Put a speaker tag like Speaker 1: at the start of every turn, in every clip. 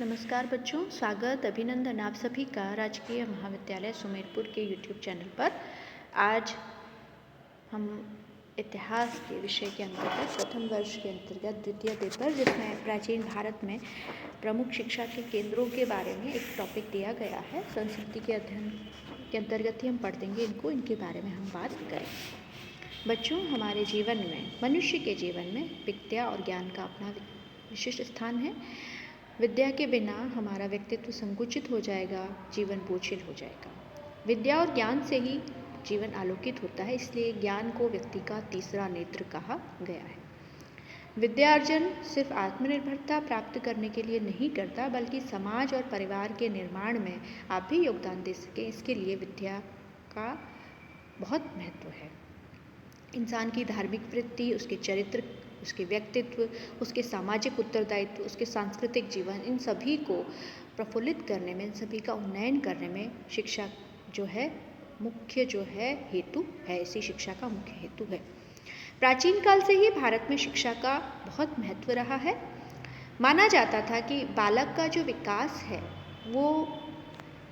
Speaker 1: नमस्कार बच्चों, स्वागत अभिनंदन आप सभी का राजकीय महाविद्यालय सुमेरपुर के YouTube चैनल पर। आज हम इतिहास के विषय के अंतर्गत प्रथम वर्ष के अंतर्गत द्वितीय पेपर, जिसमें प्राचीन भारत में प्रमुख शिक्षा के केंद्रों के बारे में एक टॉपिक दिया गया है। संस्कृति के अध्ययन के अंतर्गत ही हम पढ़ देंगे इनके बारे में हम बात करें। बच्चों, हमारे जीवन में, मनुष्य के जीवन में विद्या और ज्ञान का अपना विशिष्ट स्थान है। विद्या के बिना हमारा व्यक्तित्व संकुचित हो जाएगा, जीवन बोझिल हो जाएगा। विद्या और ज्ञान से ही जीवन आलोकित होता है, इसलिए ज्ञान को व्यक्ति का तीसरा नेत्र कहा गया है। विद्यार्जन सिर्फ आत्मनिर्भरता प्राप्त करने के लिए नहीं करता, बल्कि समाज और परिवार के निर्माण में आप भी योगदान दे सकें, इसके लिए विद्या का बहुत महत्व है। इंसान की धार्मिक वृत्ति, उसके चरित्र, उसके व्यक्तित्व, उसके सामाजिक उत्तरदायित्व, उसके सांस्कृतिक जीवन, इन सभी को प्रफुल्लित करने में, इन सभी का उन्नयन करने में शिक्षा मुख्य हेतु है। इसी शिक्षा का मुख्य हेतु है। प्राचीन काल से ही भारत में शिक्षा का बहुत महत्व रहा है। माना जाता था कि बालक का जो विकास है वो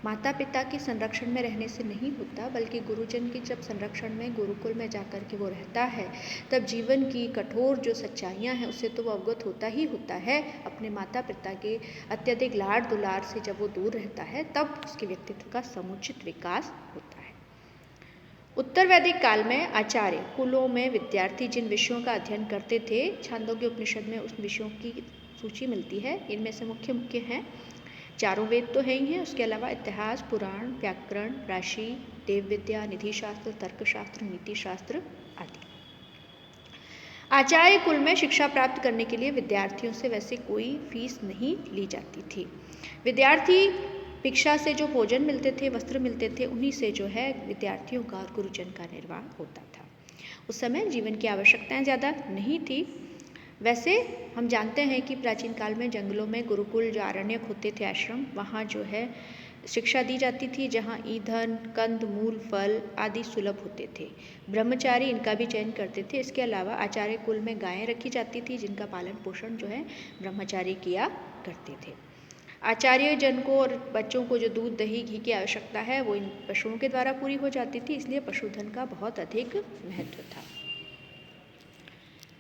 Speaker 1: माता पिता के संरक्षण में रहने से नहीं होता, बल्कि गुरुजन के जब संरक्षण में, गुरुकुल में जाकर के वो रहता है, तब जीवन की कठोर जो सच्चाइयाँ हैं उससे तो वो अवगत होता ही होता है। अपने माता पिता के अत्यधिक लाड दुलार से जब वो दूर रहता है, तब उसके व्यक्तित्व का समुचित विकास होता है। उत्तर वैदिक काल में आचार्य कुलों में विद्यार्थी जिन विषयों का अध्ययन करते थे, छांदोग्य उपनिषद में उस विषयों की सूची मिलती है। इनमें से मुख्य हैं, चारों वेद तो है ही हैं, उसके अलावा इतिहास, पुराण, व्याकरण, राशि, देव विद्या, निधि शास्त्र, तर्कशास्त्र, नीति शास्त्र आदि। आचार्य कुल में शिक्षा प्राप्त करने के लिए विद्यार्थियों से वैसे कोई फीस नहीं ली जाती थी। विद्यार्थी भिक्षा से जो भोजन मिलते थे, वस्त्र मिलते थे, उन्हीं से विद्यार्थियों का और गुरुजन का निर्वाह होता था। उस समय जीवन की आवश्यकताएं ज़्यादा नहीं थी। वैसे हम जानते हैं कि प्राचीन काल में जंगलों में गुरुकुल, जो आरण्यक होते थे, आश्रम, वहाँ शिक्षा दी जाती थी, जहाँ ईंधन, कंद मूल, फल आदि सुलभ होते थे। ब्रह्मचारी इनका भी चयन करते थे। इसके अलावा आचार्य कुल में गायें रखी जाती थी, जिनका पालन पोषण ब्रह्मचारी किया करते थे। आचार्य जन को और बच्चों को जो दूध, दही, घी की आवश्यकता है वो इन पशुओं के द्वारा पूरी हो जाती थी, इसलिए पशुधन का बहुत अधिक महत्व था।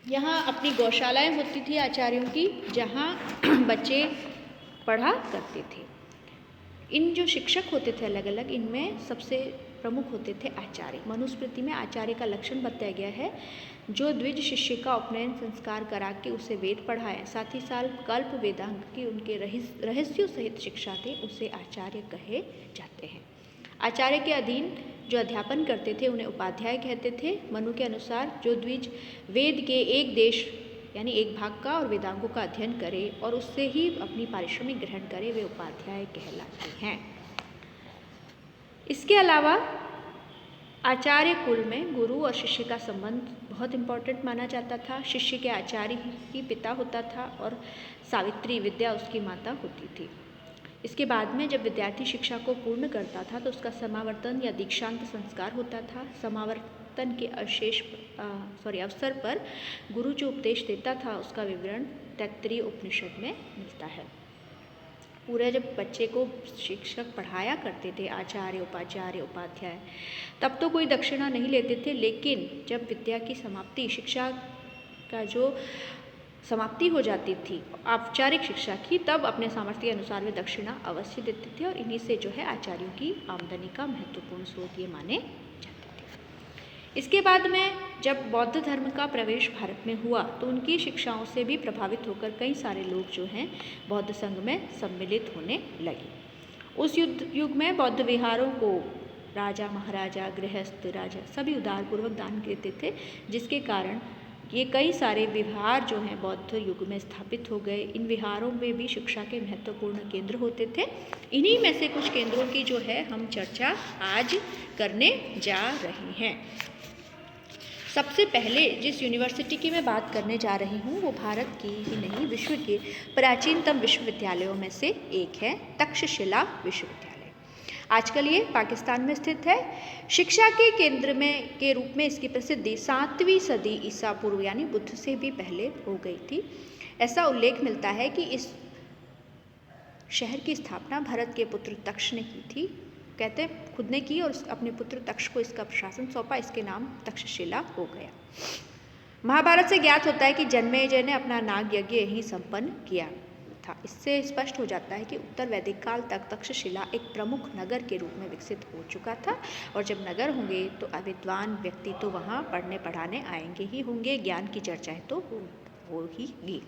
Speaker 1: यहाँ अपनी गौशालाएं होती थी आचार्यों की, जहाँ बच्चे पढ़ा करते थे। इन जो शिक्षक होते थे अलग अलग, इनमें सबसे प्रमुख होते थे आचार्य। मनुस्मृति में आचार्य का लक्षण बताया गया है, जो द्विज शिष्य का उपनयन संस्कार करा के उसे वेद पढ़ाए, साथ ही साथ कल्प वेदांग की उनके रहस्यों सहित शिक्षा दे, उसे आचार्य कहे जाते हैं। आचार्य के अधीन जो अध्यापन करते थे उन्हें उपाध्याय कहते थे। मनु के अनुसार जो द्विज वेद के एक देश यानी एक भाग का और वेदांगों का अध्ययन करे और उससे ही अपनी पारिश्रमिक ग्रहण करे, वे उपाध्याय कहलाते हैं। इसके अलावा आचार्य कुल में गुरु और शिष्य का संबंध बहुत इम्पोर्टेंट माना जाता था। शिष्य के आचार्य ही पिता होता था और सावित्री विद्या उसकी माता होती थी। इसके बाद में जब विद्यार्थी शिक्षा को पूर्ण करता था तो उसका समावर्तन या दीक्षांत संस्कार होता था। समावर्तन के अवसर पर गुरु जो उपदेश देता था उसका विवरण तैत्तिरीय उपनिषद में मिलता है। पूरे जब बच्चे को शिक्षक पढ़ाया करते थे, आचार्य, उपाचार्य, उपाध्याय, तब तो कोई दक्षिणा नहीं लेते थे, लेकिन जब विद्या की समाप्ति, शिक्षा का जो समाप्ति हो जाती थी औपचारिक शिक्षा की, तब अपने सामर्थ्य के अनुसार वे दक्षिणा अवश्य देते थे और इन्हीं से आचार्यों की आमदनी का महत्वपूर्ण स्रोत ये माने जाते थे। इसके बाद में जब बौद्ध धर्म का प्रवेश भारत में हुआ तो उनकी शिक्षाओं से भी प्रभावित होकर कई सारे लोग बौद्ध संघ में सम्मिलित होने लगे। उस युग में बौद्ध विहारों को राजा, महाराजा, गृहस्थ, राजा सभी उदारपूर्वक दान देते थे, जिसके कारण ये कई सारे विहार बौद्ध युग में स्थापित हो गए। इन विहारों में भी शिक्षा के महत्वपूर्ण केंद्र होते थे। इन्हीं में से कुछ केंद्रों की हम चर्चा आज करने जा रहे हैं। सबसे पहले जिस यूनिवर्सिटी की मैं बात करने जा रही हूँ वो भारत की ही नहीं, विश्व के प्राचीनतम विश्वविद्यालयों में से एक है, तक्षशिला विश्वविद्यालय। आजकल ये पाकिस्तान में स्थित है। शिक्षा के केंद्र के रूप में इसकी प्रसिद्धि 7वीं सदी ईसा पूर्व यानी बुद्ध से भी पहले हो गई थी। ऐसा उल्लेख मिलता है कि इस शहर की स्थापना भरत के पुत्र तक्ष ने की थी। कहते हैं खुद ने की और अपने पुत्र तक्ष को इसका प्रशासन सौंपा, इसके नाम तक्षशिला हो गया। महाभारत से ज्ञात होता है कि जन्मेजय ने अपना नाग यज्ञ यहीं संपन्न किया था। इससे स्पष्ट हो जाता है कि उत्तर वैदिक काल तक तक्षशिला एक प्रमुख नगर के रूप में विकसित हो चुका था, और जब नगर होंगे तो विद्वान व्यक्ति तो वहाँ पढ़ने पढ़ाने आएंगे ही होंगे, ज्ञान की चर्चाएं तो हो ही गी।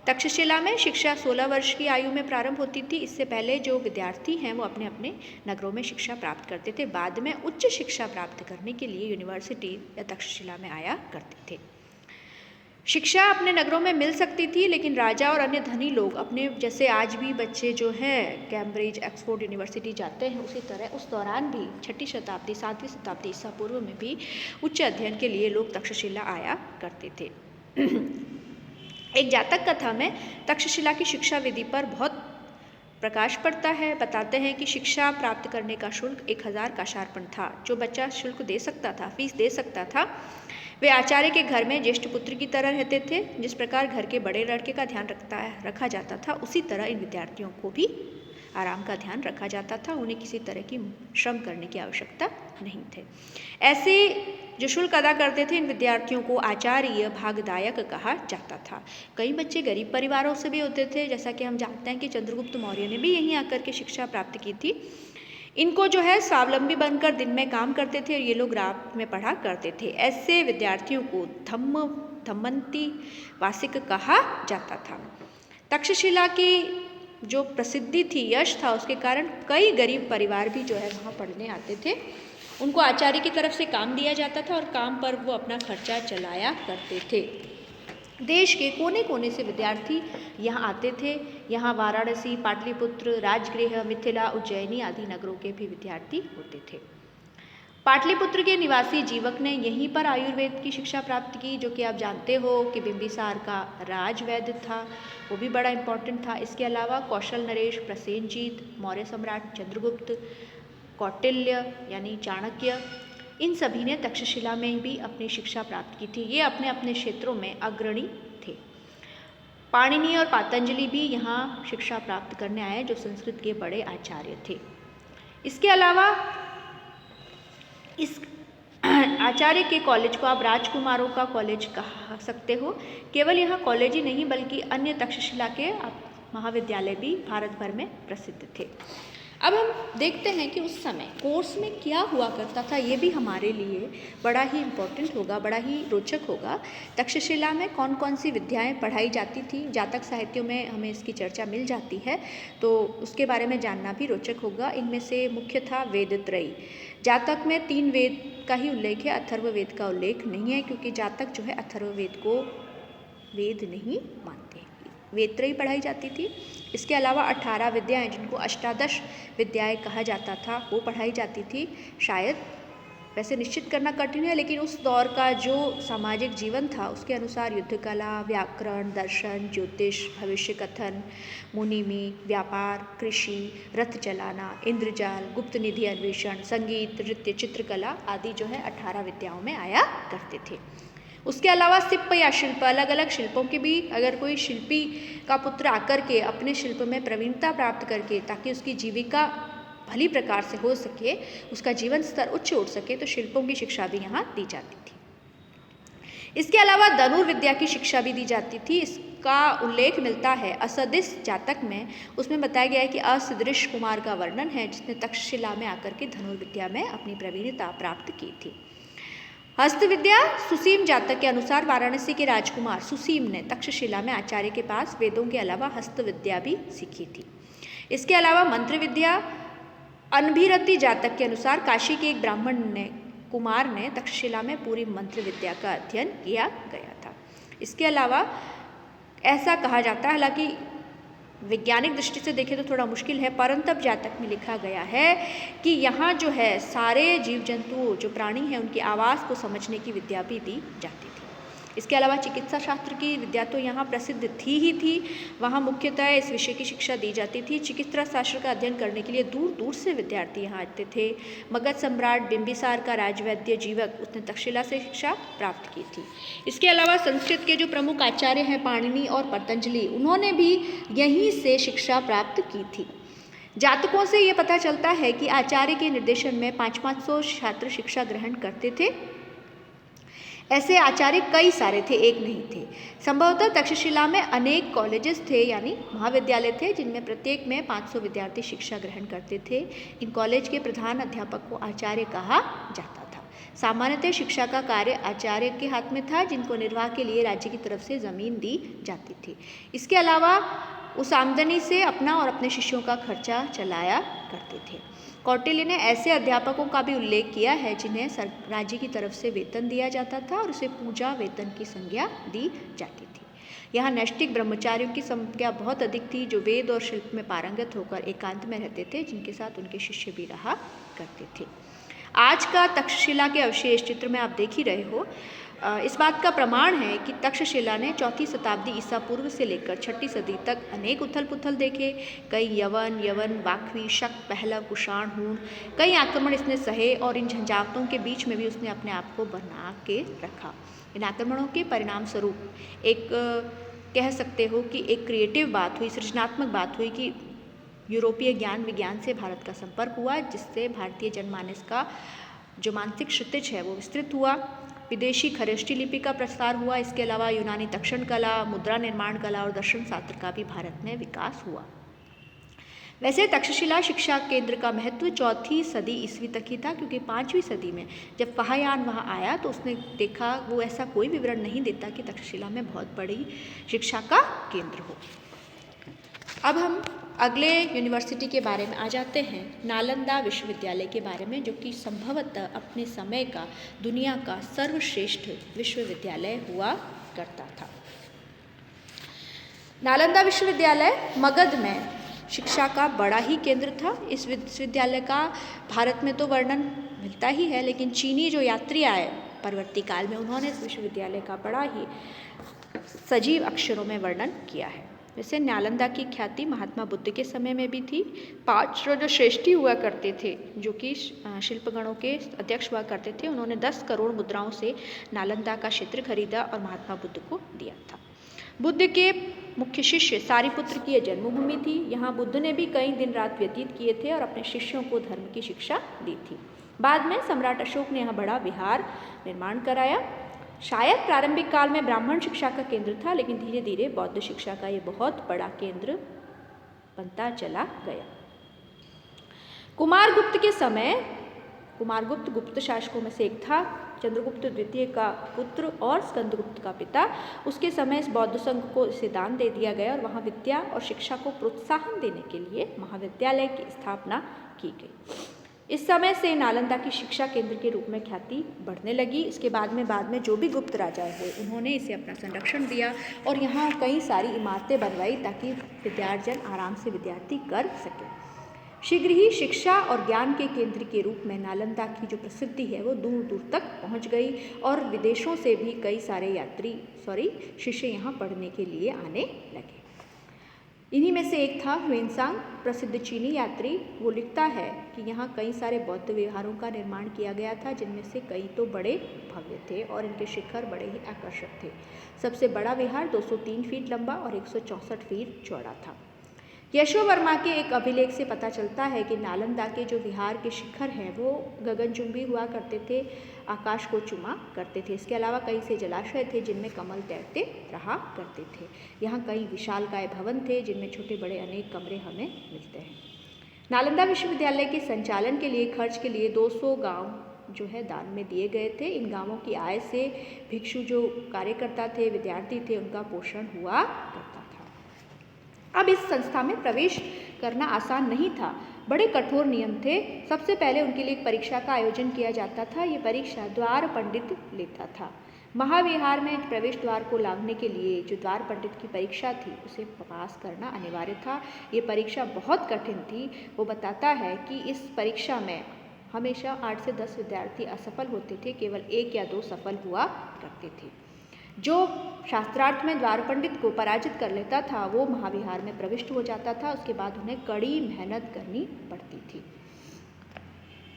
Speaker 1: तक्षशिला में शिक्षा 16 वर्ष की आयु में प्रारंभ होती थी। इससे पहले जो विद्यार्थी हैं वो अपने अपने नगरों में शिक्षा प्राप्त करते थे। बाद में उच्च शिक्षा प्राप्त करने के लिए यूनिवर्सिटी या तक्षशिला में आया करते थे। शिक्षा अपने नगरों में मिल सकती थी, लेकिन राजा और अन्य धनी लोग अपने, जैसे आज भी बच्चे जो हैं कैम्ब्रिज, ऑक्सफोर्ड यूनिवर्सिटी जाते हैं, उसी तरह उस दौरान भी 6वीं शताब्दी 7वीं शताब्दी ईसा पूर्व में भी उच्च अध्ययन के लिए लोग तक्षशिला आया करते थे। एक जातक कथा में तक्षशिला की शिक्षा विधि पर बहुत प्रकाश पड़ता है। बताते हैं कि शिक्षा प्राप्त करने का शुल्क 1000 काशार्पण था। जो बच्चा शुल्क दे सकता था, फीस दे सकता था, वे आचार्य के घर में ज्येष्ठ पुत्र की तरह रहते थे। जिस प्रकार घर के बड़े लड़के का ध्यान रखा जाता था, उसी तरह इन विद्यार्थियों को भी आराम का ध्यान रखा जाता था। उन्हें किसी तरह की श्रम करने की आवश्यकता नहीं थे। ऐसे जो शुल्क अदा करते थे, इन विद्यार्थियों को आचार्य भागदायक कहा जाता था। कई बच्चे गरीब परिवारों से भी होते थे, जैसा कि हम जानते हैं कि चंद्रगुप्त मौर्य ने भी यहीं आकर के शिक्षा प्राप्त की थी। इनको जो है स्वावलंबी बनकर दिन में काम करते थे और ये लोग रात में पढ़ा करते थे। ऐसे विद्यार्थियों को धम्मंती वासिक कहा जाता था। तक्षशिला की जो प्रसिद्धि थी, यश था, उसके कारण कई गरीब परिवार भी जो है वहाँ पढ़ने आते थे। उनको आचार्य की तरफ से काम दिया जाता था और काम पर वो अपना खर्चा चलाया करते थे। देश के कोने कोने से विद्यार्थी यहाँ आते थे। यहाँ वाराणसी, पाटलिपुत्र, राजगृह, मिथिला, उज्जैनी आदि नगरों के भी विद्यार्थी होते थे। पाटलिपुत्र के निवासी जीवक ने यहीं पर आयुर्वेद की शिक्षा प्राप्त की, जो कि आप जानते हो कि बिंबिसार का राजवैद्य था, वो भी बड़ा इम्पोर्टेंट था। इसके अलावा कौशल नरेश, प्रसेनजीत, मौर्य सम्राट चंद्रगुप्त, कौटिल्य यानी चाणक्य, इन सभी ने तक्षशिला में भी अपनी शिक्षा प्राप्त की थी। ये अपने अपने क्षेत्रों में अग्रणी थे। पाणिनि और पातंजलि भी यहाँ शिक्षा प्राप्त करने आए, जो संस्कृत के बड़े आचार्य थे। इसके अलावा इस आचार्य के कॉलेज को आप राजकुमारों का कॉलेज कह सकते हो। केवल यहाँ कॉलेज ही नहीं बल्कि अन्य तक्षशिला के महाविद्यालय भी भारत भर में प्रसिद्ध थे। अब हम देखते हैं कि उस समय कोर्स में क्या हुआ करता था। ये भी हमारे लिए बड़ा ही इम्पोर्टेंट होगा, बड़ा ही रोचक होगा। तक्षशिला में कौन कौन सी विद्याएं पढ़ाई जाती थी, जातक साहित्यों में हमें इसकी चर्चा मिल जाती है, तो उसके बारे में जानना भी रोचक होगा। इनमें से मुख्य था वेदत्रयी। जातक में 3 वेद का ही उल्लेख है, अथर्ववेद का उल्लेख नहीं है, क्योंकि जातक जो है अथर्ववेद को वेद नहीं मानते। वेदत्रयी पढ़ाई जाती थी। इसके अलावा 18 विद्याएं, जिनको अष्टादश विद्याएं कहा जाता था, वो पढ़ाई जाती थी। शायद वैसे निश्चित करना कठिन है, लेकिन उस दौर का जो सामाजिक जीवन था उसके अनुसार युद्ध कला, व्याकरण, दर्शन, ज्योतिष, भविष्य कथन, मुनिमी, व्यापार, कृषि, रथ चलाना, इंद्रजाल, गुप्त निधि अन्वेषण, संगीत, नृत्य, चित्रकला आदि जो है 18 विद्याओं में आया करते थे। उसके अलावा शिल्प या शिल्प, अलग अलग शिल्पों के भी, अगर कोई शिल्पी का पुत्र आकर के अपने शिल्प में प्रवीणता प्राप्त करके, ताकि उसकी जीविका भली प्रकार से हो सके, उसका जीवन स्तर उच्च उठ सके, तो शिल्पों की शिक्षा भी यहाँ दी जाती थी। इसके अलावा धनुर्विद्या की शिक्षा भी दी जाती थी। इसका उल्लेख मिलता है असदृश जातक में। उसमें बताया गया है कि असदृश कुमार का वर्णन है, जिसने तक्षशिला में आकर के धनुर्विद्या में अपनी प्रवीणता प्राप्त की थी। हस्त विद्या, सुसीम जातक के अनुसार वाराणसी के राजकुमार सुसीम ने तक्षशिला में आचार्य के पास वेदों के अलावा हस्त विद्या भी सीखी थी। इसके अलावा मंत्र विद्या, अनभिरति जातक के अनुसार काशी के एक ब्राह्मण कुमार ने तक्षशिला में पूरी मंत्र विद्या का अध्ययन किया गया था। इसके अलावा ऐसा कहा जाता है, हालांकि वैज्ञानिक दृष्टि से देखें तो थोड़ा मुश्किल है, परंतप जातक में लिखा गया है कि यहाँ जो है सारे जीव जंतु जो प्राणी हैं उनकी आवाज़ को समझने की विद्या भी दी जाती थी। इसके अलावा चिकित्सा शास्त्र की विद्या तो यहाँ प्रसिद्ध थी ही थी। वहाँ मुख्यतः इस विषय की शिक्षा दी जाती थी। चिकित्सा शास्त्र का अध्ययन करने के लिए दूर दूर से विद्यार्थी यहाँ आते थे। मगध सम्राट बिंबिसार का राजवैद्य जीवक, उसने तक्षशिला से शिक्षा प्राप्त की थी। इसके अलावा संस्कृत के जो प्रमुख आचार्य हैं पाणिनि और पतंजलि, उन्होंने भी यहीं से शिक्षा प्राप्त की थी। जातकों से ये पता चलता है कि आचार्य के निर्देशन में 500-500 छात्र शिक्षा ग्रहण करते थे। ऐसे आचार्य कई सारे थे, एक नहीं थे। संभवतः तक्षशिला में अनेक कॉलेजेस थे, यानी महाविद्यालय थे, जिनमें प्रत्येक में 500 विद्यार्थी शिक्षा ग्रहण करते थे। इन कॉलेज के प्रधान अध्यापक को आचार्य कहा जाता था। सामान्यतः शिक्षा का कार्य आचार्य के हाथ में था, जिनको निर्वाह के लिए राज्य की तरफ से जमीन दी जाती थी। इसके अलावा उस आमदनी से अपना और अपने शिष्यों का खर्चा चलाया करते थे। कौटिल्य ने ऐसे अध्यापकों का भी उल्लेख किया है जिन्हें राज्य की तरफ से वेतन दिया जाता था और उसे पूजा वेतन की संज्ञा दी जाती थी। यहाँ नैष्ठिक ब्रह्मचारियों की संख्या बहुत अधिक थी, जो वेद और शिल्प में पारंगत होकर एकांत में रहते थे, जिनके साथ उनके शिष्य भी रहा करते थे। आज का तक्षशिला के अवशेष चित्र में आप देख ही रहे हो। इस बात का प्रमाण है कि तक्षशिला ने 4वीं शताब्दी ईसा पूर्व से लेकर 6वीं सदी तक अनेक उथल पुथल देखे। कई यवन, वाकवी, शक, पहलव, कुषाण, हूण, कई आक्रमण इसने सहे और इन झंझावतों के बीच में भी उसने अपने आप को बना के रखा। इन आक्रमणों के परिणाम स्वरूप एक कह सकते हो कि एक क्रिएटिव बात हुई, सृजनात्मक बात हुई कि यूरोपीय ज्ञान विज्ञान से भारत का संपर्क हुआ, जिससे भारतीय जनमानस का जो मानसिक क्षितिज है वो विस्तृत हुआ। विदेशी खरेष्टी लिपि का प्रसार हुआ। इसके अलावा यूनानी तक्षण कला, मुद्रा निर्माण कला और दर्शन शास्त्र का भी भारत में विकास हुआ। वैसे तक्षशिला शिक्षा केंद्र का महत्व 4वीं सदी ईस्वी तक ही था, क्योंकि 5वीं सदी में जब फाहियान वहाँ आया तो उसने देखा, वो ऐसा कोई विवरण नहीं देता कि तक्षशिला में बहुत बड़ी शिक्षा का केंद्र हो। अब हम अगले यूनिवर्सिटी के बारे में आ जाते हैं, नालंदा विश्वविद्यालय के बारे में, जो कि संभवतः अपने समय का दुनिया का सर्वश्रेष्ठ विश्वविद्यालय हुआ करता था। नालंदा विश्वविद्यालय मगध में शिक्षा का बड़ा ही केंद्र था। इस विश्वविद्यालय का भारत में तो वर्णन मिलता ही है, लेकिन चीनी जो यात्री आए परवर्ती काल में, उन्होंने इस विश्वविद्यालय का बड़ा ही सजीव अक्षरों में वर्णन किया है। वैसे नालंदा की ख्याति महात्मा बुद्ध के समय में भी थी। 5 जो श्रेष्ठी हुआ करते थे, जो कि शिल्पगणों के अध्यक्ष हुआ करते थे, उन्होंने 10 करोड़ मुद्राओं से नालंदा का क्षेत्र खरीदा और महात्मा बुद्ध को दिया था। बुद्ध के मुख्य शिष्य सारिपुत्र की यह जन्मभूमि थी। यहाँ बुद्ध ने भी कई दिन रात व्यतीत किए थे और अपने शिष्यों को धर्म की शिक्षा दी थी। बाद में सम्राट अशोक ने यहाँ बड़ा विहार निर्माण कराया। शायद प्रारंभिक काल में ब्राह्मण शिक्षा का केंद्र था, लेकिन धीरे धीरे बौद्ध शिक्षा का ये बहुत बड़ा केंद्र बनता चला गया। कुमारगुप्त के समय, कुमारगुप्त गुप्त शासकों में से एक था, चंद्रगुप्त द्वितीय का पुत्र और स्कंदगुप्त का पिता। उसके समय इस बौद्ध संघ को इसे दान दे दिया गया और वहाँ विद्या और शिक्षा को प्रोत्साहन देने के लिए महाविद्यालय की स्थापना की गई। इस समय से नालंदा की शिक्षा केंद्र के रूप में ख्याति बढ़ने लगी। इसके बाद में जो भी गुप्त राजा हुए, उन्होंने इसे अपना संरक्षण दिया और यहाँ कई सारी इमारतें बनवाई ताकि विद्यार्जन आराम से विद्यार्थी कर सके। शीघ्र ही शिक्षा और ज्ञान के केंद्र के रूप में नालंदा की जो प्रसिद्धि है वो दूर दूर तक पहुँच गई और विदेशों से भी कई सारे शिष्य यहाँ पढ़ने के लिए आने लगे। इन्हीं में से एक था ह्वेनसांग, प्रसिद्ध चीनी यात्री। वो लिखता है कि यहाँ कई सारे बौद्ध विहारों का निर्माण किया गया था, जिनमें से कई तो बड़े भव्य थे और इनके शिखर बड़े ही आकर्षक थे। सबसे बड़ा विहार 203 फीट लंबा और 164 फीट चौड़ा था। यशोवर्मा के एक अभिलेख से पता चलता है कि नालंदा के जो विहार के शिखर हैं वो गगनचुंबी हुआ करते थे, आकाश को चुमा करते थे। इसके अलावा कई से जलाशय थे जिनमें कमल तैरते रहा करते थे। यहाँ कई विशालकाय भवन थे जिनमें छोटे बड़े अनेक कमरे हमें मिलते हैं। नालंदा विश्वविद्यालय के संचालन के लिए खर्च के लिए 200 गांव जो है दान में दिए गए थे। इन गांवों की आय से भिक्षु जो कार्यकर्ता थे, विद्यार्थी थे, उनका पोषण हुआ करता था। अब इस संस्था में प्रवेश करना आसान नहीं था, बड़े कठोर नियम थे। सबसे पहले उनके लिए एक परीक्षा का आयोजन किया जाता था। ये परीक्षा द्वार पंडित लेता था। महाविहार में प्रवेश द्वार को लांघने के लिए जो द्वार पंडित की परीक्षा थी उसे पास करना अनिवार्य था। ये परीक्षा बहुत कठिन थी। वो बताता है कि इस परीक्षा में हमेशा 8 से 10 विद्यार्थी असफल होते थे, केवल 1 या 2 सफल हुआ करते थे। जो शास्त्रार्थ में द्वार पंडित को पराजित कर लेता था वो महाविहार में प्रविष्ट हो जाता था। उसके बाद उन्हें कड़ी मेहनत करनी पड़ती थी।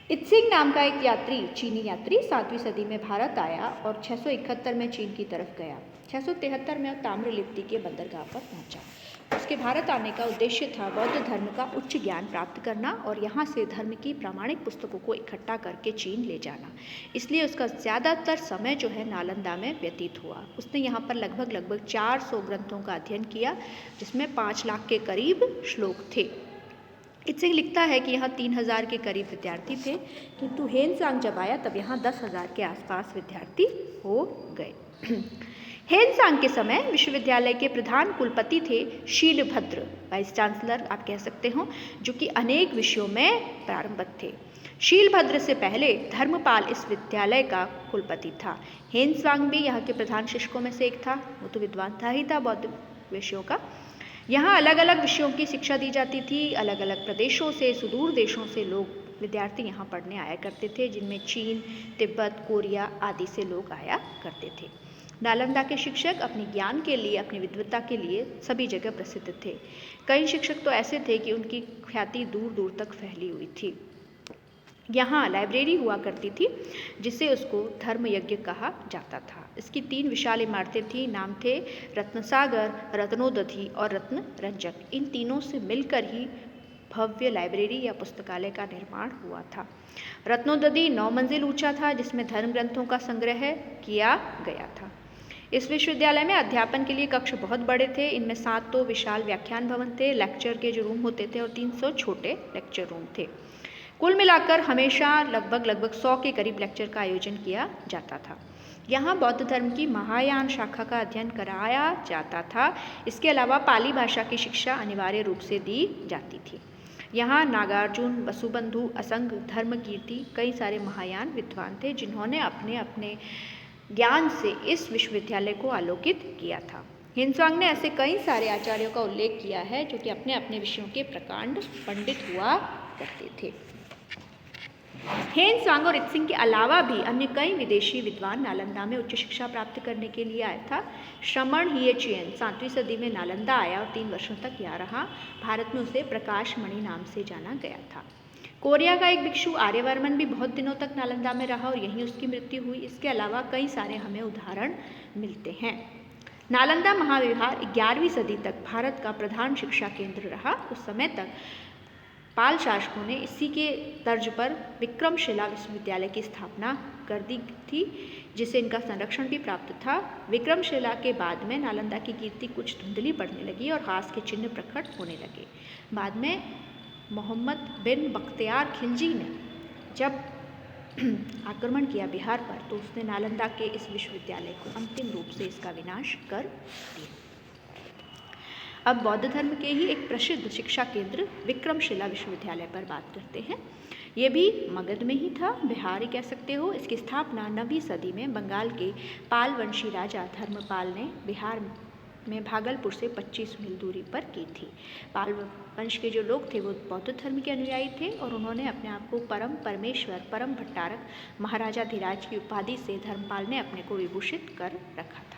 Speaker 1: इत्सिंग नाम का एक यात्री, चीनी यात्री 7वीं सदी में भारत आया और 671 में चीन की तरफ गया। 673 में ताम्रलिप्ति के बंदरगाह पर पहुंचा। उसके भारत आने का उद्देश्य था बौद्ध धर्म का उच्च ज्ञान प्राप्त करना और यहाँ से धर्म की प्रामाणिक पुस्तकों को इकट्ठा करके चीन ले जाना। इसलिए उसका ज़्यादातर समय जो है नालंदा में व्यतीत हुआ। उसने यहाँ पर लगभग 400 ग्रंथों का अध्ययन किया, जिसमें 5 लाख के करीब श्लोक थे। इत्सिंग लिखता है कि यहाँ 3000 के करीब विद्यार्थी थे, किंतु हेनसांग जब आया तब यहाँ 10,000 के आसपास विद्यार्थी हो गए। हेनसांग के समय विश्वविद्यालय के प्रधान कुलपति थे शीलभद्र, वाइस चांसलर आप कह सकते हो, जो कि अनेक विषयों में प्रारंभक थे। शीलभद्र से पहले धर्मपाल इस विद्यालय का कुलपति था। हेनसांग भी यहाँ के प्रधान शिक्षकों में से एक था। वो तो विद्वान था ही था बौद्ध विषयों का। यहाँ अलग अलग विषयों की शिक्षा दी जाती थी। अलग अलग प्रदेशों से, सुदूर देशों से लोग विद्यार्थी यहाँ पढ़ने आया करते थे, जिनमें चीन, तिब्बत, कोरिया आदि से लोग आया करते थे। नालंदा के शिक्षक अपने ज्ञान के लिए, अपनी विद्वता के लिए सभी जगह प्रसिद्ध थे। कई शिक्षक तो ऐसे थे कि उनकी ख्याति दूर दूर तक फैली हुई थी। यहाँ लाइब्रेरी हुआ करती थी, जिसे उसको धर्म यज्ञ कहा जाता था। इसकी 3 विशाल इमारतें थीं। नाम थे रत्नसागर, रत्नोदधि और रत्न रंजक। इन तीनों से मिलकर ही भव्य लाइब्रेरी या पुस्तकालय का निर्माण हुआ था। रत्नोदधि 9 मंजिल ऊंचा था, जिसमें धर्म ग्रंथों का संग्रह किया गया था। इस विश्वविद्यालय में अध्यापन के लिए कक्ष बहुत बड़े थे। इनमें 7 तो विशाल व्याख्यान भवन थे, लेक्चर के जो रूम होते थे, और 300 छोटे लेक्चर रूम थे। कुल मिलाकर हमेशा लगभग 100 के करीब लेक्चर का आयोजन किया जाता था। यहाँ बौद्ध धर्म की महायान शाखा का अध्ययन कराया जाता था। इसके अलावा पाली भाषा की शिक्षा अनिवार्य रूप से दी जाती थी। यहाँ नागार्जुन, वसुबंधु, असंग, धर्मकीर्ति कई सारे महायान विद्वान थे, जिन्होंने अपने अपने ज्ञान से इस विश्वविद्यालय को आलोकित किया था। हेनसांग ने ऐसे कई सारे आचार्यों का उल्लेख किया है, जो कि अपने अपने विषयों के प्रकांड पंडित हुआ करते थे। हेनसांग और इत्सिंग के अलावा भी अन्य कई विदेशी विद्वान नालंदा में उच्च शिक्षा प्राप्त करने के लिए आया था। श्रमण हिएचियन 7वीं सदी में नालंदा आया और 3 वर्षों तक यहाँ रहा। भारत में उसे प्रकाश मणि नाम से जाना गया था। कोरिया का एक भिक्षु आर्यवर्मन भी बहुत दिनों तक नालंदा में रहा और यहीं उसकी मृत्यु हुई। इसके अलावा कई सारे हमें उदाहरण मिलते हैं। नालंदा महाविहार 11वीं सदी तक भारत का प्रधान शिक्षा केंद्र रहा। उस समय तक पाल शासकों ने इसी के तर्ज पर विक्रमशिला विश्वविद्यालय की स्थापना कर दी थी, जिसे इनका संरक्षण भी प्राप्त था। विक्रमशिला के बाद में नालंदा की कीर्ति कुछ धुंधली पड़ने लगी और हास के चिन्ह प्रकट होने लगे। बाद में मोहम्मद बिन बख्तियार खिलजी ने जब आक्रमण किया बिहार पर, तो उसने नालंदा के इस विश्वविद्यालय को अंतिम रूप से इसका विनाश कर दिया। अब बौद्ध धर्म के ही एक प्रसिद्ध शिक्षा केंद्र विक्रमशिला विश्वविद्यालय पर बात करते हैं। ये भी मगध में ही था, बिहार ही कह सकते हो। इसकी स्थापना 9वीं सदी में बंगाल के पाल वंशी राजा धर्मपाल ने बिहार में भागलपुर से 25 मील दूरी पर की थी। पाल वंश के जो लोग थे वो बौद्ध धर्म के अनुयायी थे और उन्होंने अपने आप को परम परमेश्वर, परम भट्टारक, महाराजा धीराज की उपाधि से धर्मपाल ने अपने को विभूषित कर रखा था।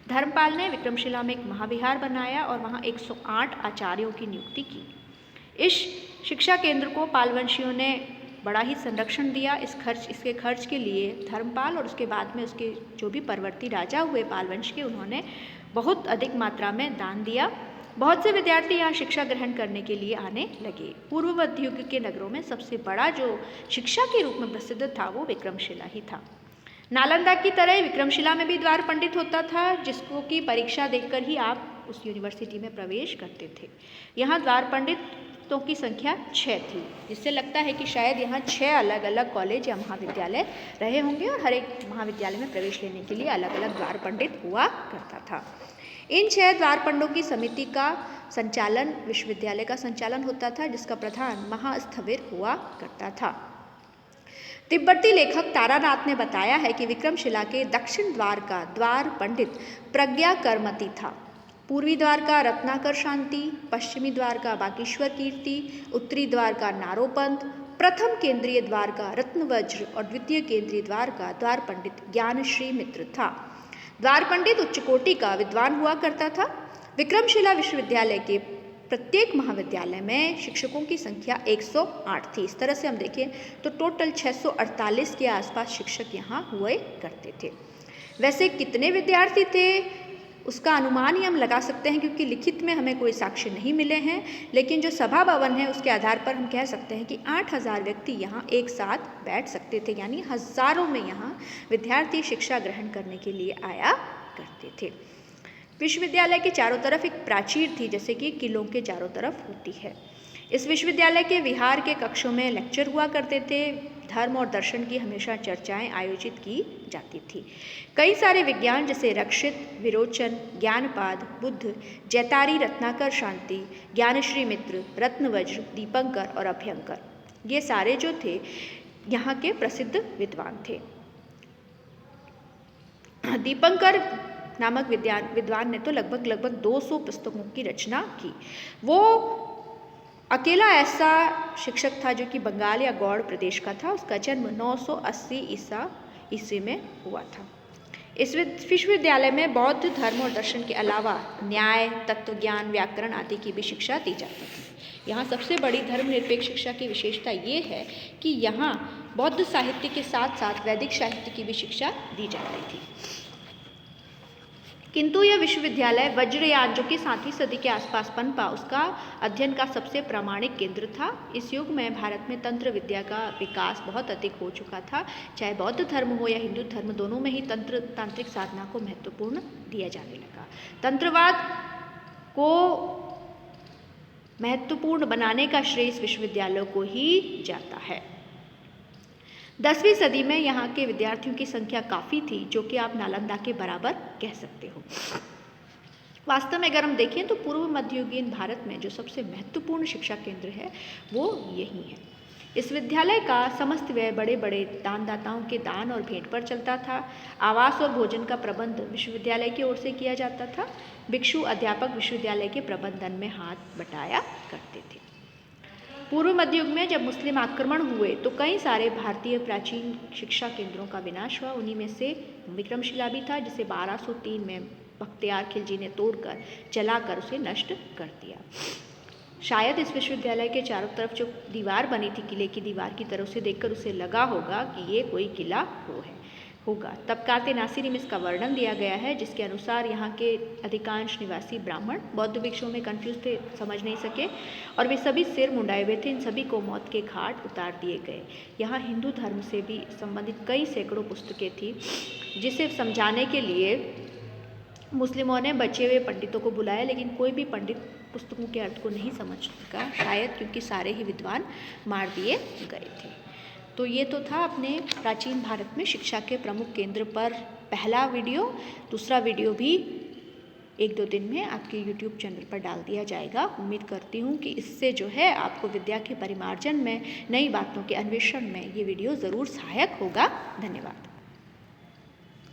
Speaker 1: धर्मपाल ने विक्रमशिला में एक महाविहार बनाया और वहाँ 108 आचार्यों की नियुक्ति की। इस शिक्षा केंद्र को पालवंशियों ने बड़ा ही संरक्षण दिया। इसके खर्च के लिए धर्मपाल और उसके बाद में उसके जो भी परवर्ती राजा हुए पालवंश के, उन्होंने बहुत अधिक मात्रा में दान दिया। बहुत से विद्यार्थी यहाँ शिक्षा ग्रहण करने के लिए आने लगे। पूर्व मध्य युग के नगरों में सबसे बड़ा जो शिक्षा के रूप में प्रसिद्ध था वो विक्रमशिला ही था। नालंदा की तरह विक्रमशिला में भी द्वार पंडित होता था, जिसको की परीक्षा देकर ही आप उस यूनिवर्सिटी में प्रवेश करते थे। यहाँ द्वार पंडितों की संख्या 6 थी, जिससे लगता है कि शायद यहाँ 6 अलग अलग कॉलेज या महाविद्यालय रहे होंगे और हर एक महाविद्यालय में प्रवेश लेने के लिए अलग अलग द्वार पंडित हुआ करता था। इन 6 द्वार पंडितों की समिति का संचालन विश्वविद्यालय का संचालन होता था, जिसका प्रधान महास्थविर हुआ करता था। तिब्बती लेखक तारानाथ ने बताया है कि विक्रमशिला के दक्षिण द्वार का द्वार पंडित प्रज्ञा करमती था। पूर्वी द्वार का रत्नाकर शांति, पश्चिमी द्वार का बागेश्वर कीर्ति, उत्तरी द्वार का नारोपंत, प्रथम केंद्रीय द्वार का रत्नवज्र और द्वितीय केंद्रीय द्वार का द्वार पंडित ज्ञानश्री मित्र था। द्वार पंडित उच्च कोटि का विद्वान हुआ करता था। विक्रमशिला विश्वविद्यालय के प्रत्येक महाविद्यालय में शिक्षकों की संख्या 108 थी। इस तरह से हम देखें तो टोटल 648 के आसपास शिक्षक यहाँ हुए करते थे। वैसे कितने विद्यार्थी थे उसका अनुमान ही हम लगा सकते हैं, क्योंकि लिखित में हमें कोई साक्ष्य नहीं मिले हैं, लेकिन जो सभा भवन है उसके आधार पर हम कह सकते हैं कि 8000 व्यक्ति यहाँ एक साथ बैठ सकते थे, यानी हजारों में यहाँ विद्यार्थी शिक्षा ग्रहण करने के लिए आया करते थे। विश्वविद्यालय के चारों तरफ एक प्राचीर थी, जैसे कि किलों के चारों तरफ होती है। इस विश्वविद्यालय के विहार के कक्षों में लेक्चर हुआ करते थे। धर्म और दर्शन की हमेशा चर्चाएं आयोजित की जाती थी। कई सारे विज्ञान जैसे रक्षित, विरोचन, ज्ञानपाद, बुद्ध, जैतारी, रत्नाकर, शांति, ज्ञानश्री मित्र, रत्नवज्र, दीपंकर और अभ्यंकर, ये सारे जो थे यहाँ के प्रसिद्ध विद्वान थे। दीपंकर नामक विद्वान ने तो लगभग 200 पुस्तकों की रचना की। वो अकेला ऐसा शिक्षक था जो कि बंगाल या गौड़ प्रदेश का था। उसका जन्म 980 ईस्वी में हुआ था। इस विश्वविद्यालय में बौद्ध धर्म और दर्शन के अलावा न्याय, तत्वज्ञान, व्याकरण आदि की भी शिक्षा दी जाती थी। यहाँ सबसे बड़ी धर्मनिरपेक्ष शिक्षा की विशेषता ये है कि यहाँ बौद्ध साहित्य के साथ साथ वैदिक साहित्य की भी शिक्षा दी जाती थी। किंतु यह विश्वविद्यालय वज्रयान, जो कि 7वीं सदी के आसपास पनपा, उसका अध्ययन का सबसे प्रामाणिक केंद्र था। इस युग में भारत में तंत्र विद्या का विकास बहुत अधिक हो चुका था। चाहे बौद्ध धर्म हो या हिंदू धर्म, दोनों में ही तांत्रिक साधना को महत्वपूर्ण दिया जाने लगा। तंत्रवाद को महत्वपूर्ण बनाने का श्रेय इस विश्वविद्यालय को ही जाता है। 10वीं सदी में यहाँ के विद्यार्थियों की संख्या काफ़ी थी, जो कि आप नालंदा के बराबर कह सकते हो। वास्तव में अगर हम देखें तो पूर्व मध्ययुगीन भारत में जो सबसे महत्वपूर्ण शिक्षा केंद्र है वो यही है। इस विद्यालय का समस्त व्यय बड़े बड़े दानदाताओं के दान और भेंट पर चलता था। आवास और भोजन का प्रबंध विश्वविद्यालय की ओर से किया जाता था। भिक्षु अध्यापक विश्वविद्यालय के प्रबंधन में हाथ बटाया करते थे। पूर्व मध्ययुग में जब मुस्लिम आक्रमण हुए तो कई सारे भारतीय प्राचीन शिक्षा केंद्रों का विनाश हुआ। उन्हीं में से विक्रमशिला भी था, जिसे 1203 में बख्तियार खिलजी ने तोड़कर जलाकर उसे नष्ट कर दिया। शायद इस विश्वविद्यालय के चारों तरफ जो दीवार बनी थी, किले की दीवार की तरफ से देखकर उसे लगा होगा कि ये कोई किला होगा। तबकाते नासिरी में इसका वर्णन दिया गया है, जिसके अनुसार यहाँ के अधिकांश निवासी ब्राह्मण बौद्ध भिक्षुओं में कंफ्यूज थे, समझ नहीं सके और वे सभी सिर मुंडाए हुए थे। इन सभी को मौत के घाट उतार दिए गए। यहाँ हिंदू धर्म से भी संबंधित कई सैकड़ों पुस्तकें थी, जिसे समझाने के लिए मुस्लिमों ने बचे हुए पंडितों को बुलाया, लेकिन कोई भी पंडित पुस्तकों के अर्थ को नहीं समझ सका, शायद क्योंकि सारे ही विद्वान मार दिए गए थे। तो ये तो था अपने प्राचीन भारत में शिक्षा के प्रमुख केंद्र पर पहला वीडियो। दूसरा वीडियो भी 1-2 दिन में आपके YouTube चैनल पर डाल दिया जाएगा। उम्मीद करती हूँ कि इससे जो है आपको विद्या के परिमार्जन में, नई बातों के अन्वेषण में ये वीडियो ज़रूर सहायक होगा। धन्यवाद।